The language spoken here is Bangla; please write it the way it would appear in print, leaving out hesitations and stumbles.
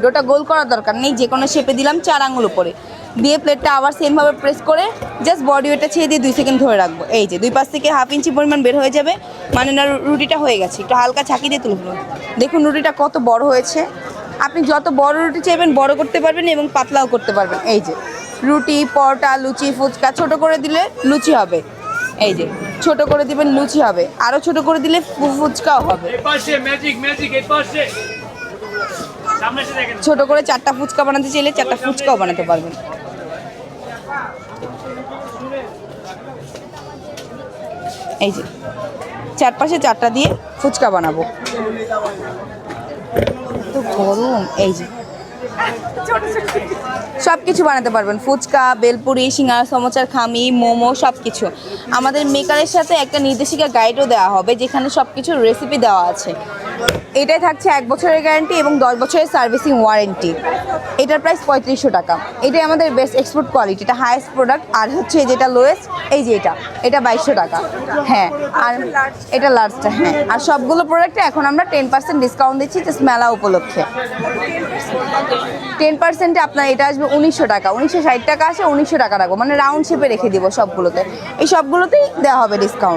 ডোটা গোল করার দরকার নেই, যে কোনো শেপে দিলাম 4 আঙুল উপরে দিয়ে প্লেটটা আবার সেমভাবে প্রেস করে জাস্ট বডি ওয়েটটা ছেড়ে দিয়ে 2 সেকেন্ড ধরে রাখবো। এই যে 2 পাশ থেকে হাফ ইঞ্চি পরিমাণ বের হয়ে যাবে, মানে না রুটিটা হয়ে গেছে। একটু হালকা ঝাঁকি দিয়ে তুলে ফেলুন। দেখুন রুটিটা কত বড় হয়েছে। আপনি যত বড় রুটি চাইবেন বড় করতে পারবেন এবং পাতলাও করতে পারবেন। এই যে রুটি, পরোটা, লুচি, ফুচকা ছোট করে দিলে লুচি হবে। এই যে ছোট করে দিবেন লুচি হবে, আরও ছোট করে দিলে ফুচকাও হবে। ছোট করে 4টা ফুচকা বানাতে চাইলে 4টা ফুচকাও বানাতে পারবেন। এই যে চারপাশে 4টা দিয়ে ফুচকা বানাবো। তো গরম। এই যে সব কিছু বানাতে পারবেন, ফুচকা, বেলপুরি, সিঙ্গারা, সমোসার খামি, মোমো, সব কিছু। আমাদের মেকারের সাথে একটা নির্দেশিকা গাইডও দেওয়া হবে, যেখানে সব কিছুর রেসিপি দেওয়া আছে। এটাই থাকছে 1 বছরের গ্যারান্টি এবং 10 বছরের সার্ভিসিং ওয়ারেন্টি। এটার প্রাইস 3500 টাকা। এটাই আমাদের বেস্ট এক্সপোর্ট কোয়ালিটি, এটা হাইয়েস্ট প্রোডাক্ট। আর হচ্ছে যেটা লোয়েস্ট, এই যে এটা 2200 টাকা। হ্যাঁ, আর এটা লার্জটা। হ্যাঁ, আর সবগুলো প্রোডাক্টে এখন আমরা 10% ডিসকাউন্ট দিচ্ছি জাস্ট মেলা উপলক্ষে। 10%-এ আপনার এটা আসবে 1900 টাকা। 1960 টাকা আসে, 1900 টাকা রাখবো, মানে রাউন্ড শেপে রেখে দিব সবগুলোতে। এই সবগুলোতেই দেওয়া হবে ডিসকাউন্ট।